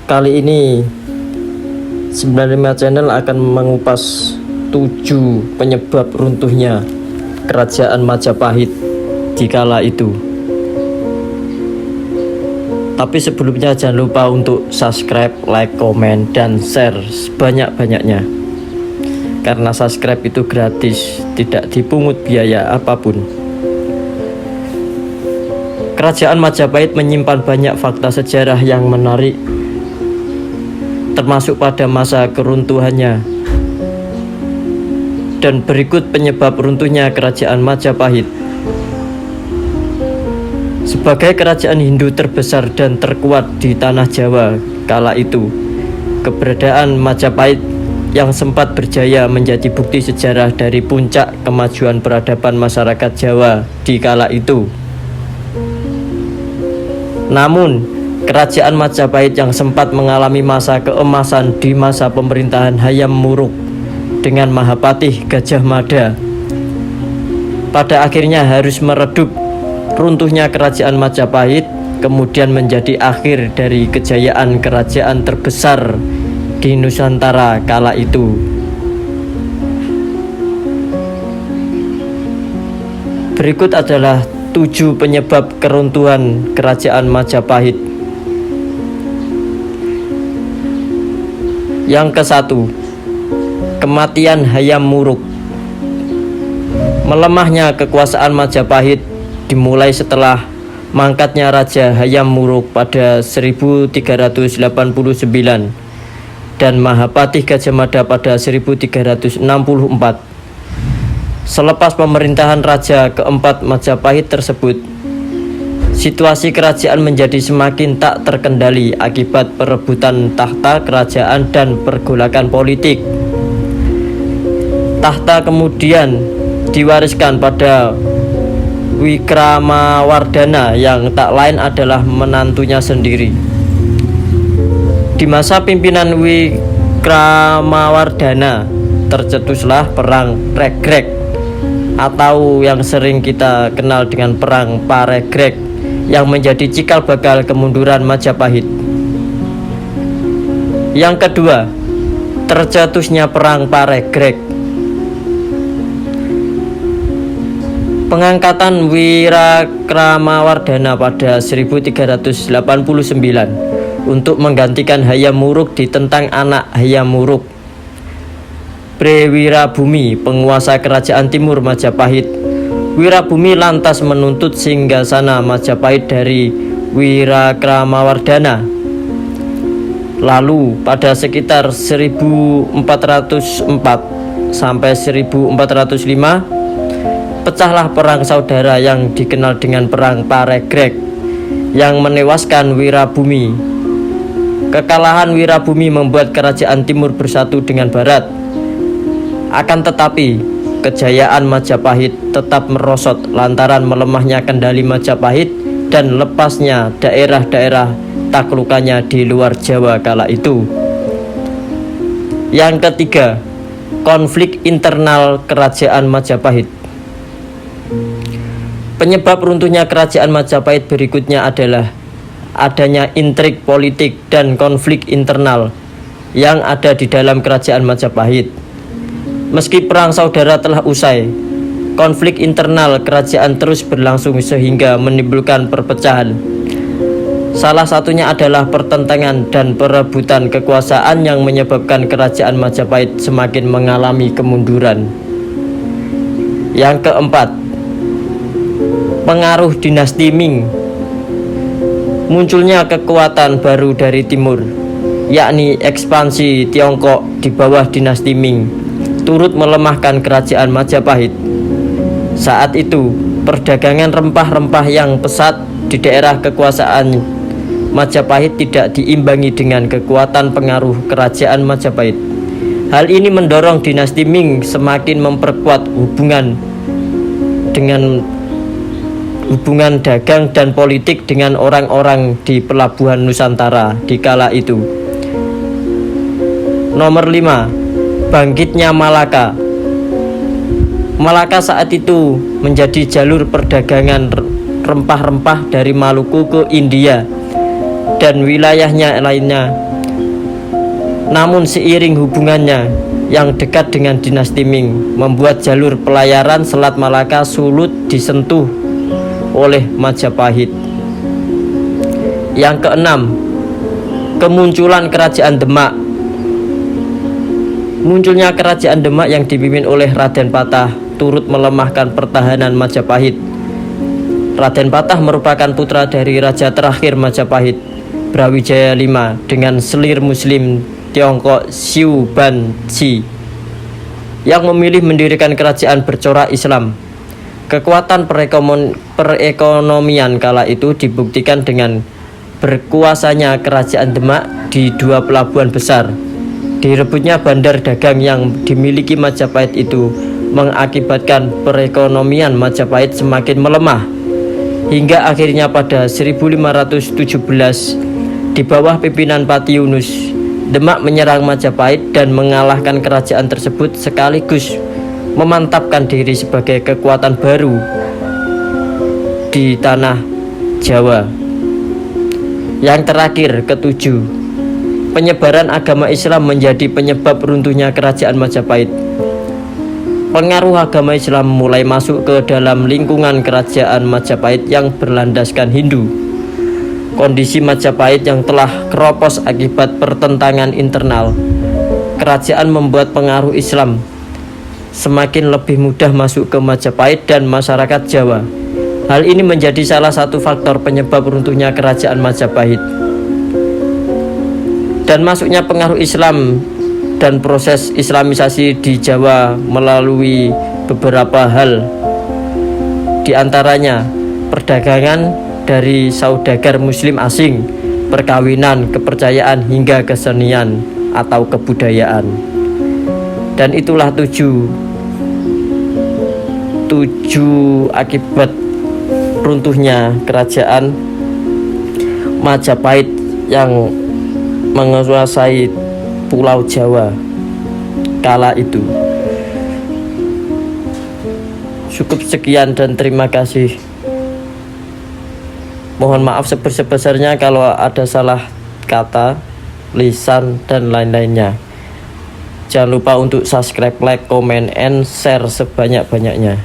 Kali ini 95 Channel akan mengupas 7 penyebab runtuhnya Kerajaan Majapahit di kala itu. Tapi sebelumnya jangan lupa untuk subscribe, like, komen, dan share sebanyak-banyaknya. Karena subscribe itu gratis, tidak dipungut biaya apapun. Kerajaan Majapahit menyimpan banyak fakta sejarah yang menarik, termasuk pada masa keruntuhannya. Dan berikut penyebab runtuhnya Kerajaan Majapahit. Sebagai kerajaan Hindu terbesar dan terkuat di tanah Jawa kala itu, keberadaan Majapahit yang sempat berjaya menjadi bukti sejarah dari puncak kemajuan peradaban masyarakat Jawa di kala itu. Namun, Kerajaan Majapahit yang sempat mengalami masa keemasan di masa pemerintahan Hayam Wuruk dengan Mahapatih Gajah Mada, pada akhirnya harus meredup. Runtuhnya Kerajaan Majapahit kemudian menjadi akhir dari kejayaan kerajaan terbesar di Nusantara kala itu. Berikut adalah 7 penyebab keruntuhan Kerajaan Majapahit. Yang ke-1, kematian Hayam Wuruk. Melemahnya kekuasaan Majapahit dimulai setelah mangkatnya Raja Hayam Wuruk pada 1389 dan Mahapatih Gajah Mada pada 1364. Selepas pemerintahan Raja keempat Majapahit tersebut, situasi kerajaan menjadi semakin tak terkendali akibat perebutan tahta kerajaan dan pergolakan politik. Tahta kemudian diwariskan pada Wikramawardhana yang tak lain adalah menantunya sendiri. Di masa pimpinan Wikramawardhana tercetuslah Perang Regreg atau yang sering kita kenal dengan Perang Paregreg yang menjadi cikal bakal kemunduran Majapahit. Yang kedua, tercetusnya Perang Paregreg. Pengangkatan Wikramawardhana pada 1389 untuk menggantikan Hayam Wuruk ditentang anak Hayam Wuruk, Pre-Wirabumi, penguasa kerajaan timur Majapahit. Wirabumi lantas menuntut singgasana Majapahit dari Wikramawardhana. Lalu pada sekitar 1404 sampai 1405 pecahlah perang saudara yang dikenal dengan Perang Paregreg yang menewaskan Wirabumi. Kekalahan Wirabumi membuat kerajaan timur bersatu dengan barat. Akan tetapi, kejayaan Majapahit tetap merosot lantaran melemahnya kendali Majapahit dan lepasnya daerah-daerah taklukannya di luar Jawa kala itu. Yang ketiga, konflik internal Kerajaan Majapahit. Penyebab runtuhnya Kerajaan Majapahit berikutnya adalah adanya intrik politik dan konflik internal yang ada di dalam Kerajaan Majapahit. Meski perang saudara telah usai, konflik internal kerajaan terus berlangsung sehingga menimbulkan perpecahan. Salah satunya adalah pertentangan dan perebutan kekuasaan yang menyebabkan Kerajaan Majapahit semakin mengalami kemunduran. Yang keempat, pengaruh dinasti Ming. Munculnya kekuatan baru dari timur, yakni ekspansi Tiongkok di bawah dinasti Ming, turut melemahkan Kerajaan Majapahit. Saat itu, perdagangan rempah-rempah yang pesat di daerah kekuasaan Majapahit tidak diimbangi dengan kekuatan pengaruh Kerajaan Majapahit. Hal ini mendorong dinasti Ming semakin memperkuat hubungan dagang dan politik dengan orang-orang di pelabuhan Nusantara di kala itu. Nomor 5, bangkitnya Malaka. Malaka saat itu menjadi jalur perdagangan rempah-rempah dari Maluku ke India dan wilayahnya lainnya Namun seiring hubungannya yang dekat dengan dinasti Ming membuat jalur pelayaran Selat Malaka sulit disentuh oleh Majapahit. Yang keenam, kemunculan Kerajaan Demak. Munculnya Kerajaan Demak yang dipimpin oleh Raden Patah turut melemahkan pertahanan Majapahit. Raden Patah merupakan putra dari raja terakhir Majapahit, Brawijaya V, dengan selir Muslim Tiongkok Xiu Banzi yang memilih mendirikan kerajaan bercorak Islam. Kekuatan perekonomian kala itu dibuktikan dengan berkuasanya Kerajaan Demak di dua pelabuhan besar. Direbutnya bandar dagang yang dimiliki Majapahit itu mengakibatkan perekonomian Majapahit semakin melemah, hingga akhirnya pada 1517 di bawah pimpinan Pati Yunus, Demak menyerang Majapahit dan mengalahkan kerajaan tersebut sekaligus memantapkan diri sebagai kekuatan baru di tanah Jawa. Yang terakhir, ketujuh, penyebaran agama Islam menjadi penyebab runtuhnya kerajaan Majapahit. Pengaruh agama Islam mulai masuk ke dalam lingkungan kerajaan Majapahit yang berlandaskan Hindu. Kondisi Majapahit yang telah keropos akibat pertentangan internal kerajaan membuat pengaruh Islam semakin lebih mudah masuk ke Majapahit dan masyarakat Jawa. Hal ini menjadi salah satu faktor penyebab runtuhnya kerajaan Majapahit. Dan masuknya pengaruh Islam dan proses islamisasi di Jawa melalui beberapa hal, di antaranya perdagangan dari saudagar muslim asing, perkawinan, kepercayaan, hingga kesenian atau kebudayaan. Dan itulah tujuh akibat runtuhnya kerajaan Majapahit yang menguasai Pulau Jawa kala itu. Cukup sekian dan terima kasih. Mohon maaf sebesar-besarnya kalau ada salah kata, lisan, dan lain-lainnya. Jangan lupa untuk subscribe, like, comment, and share sebanyak-banyaknya.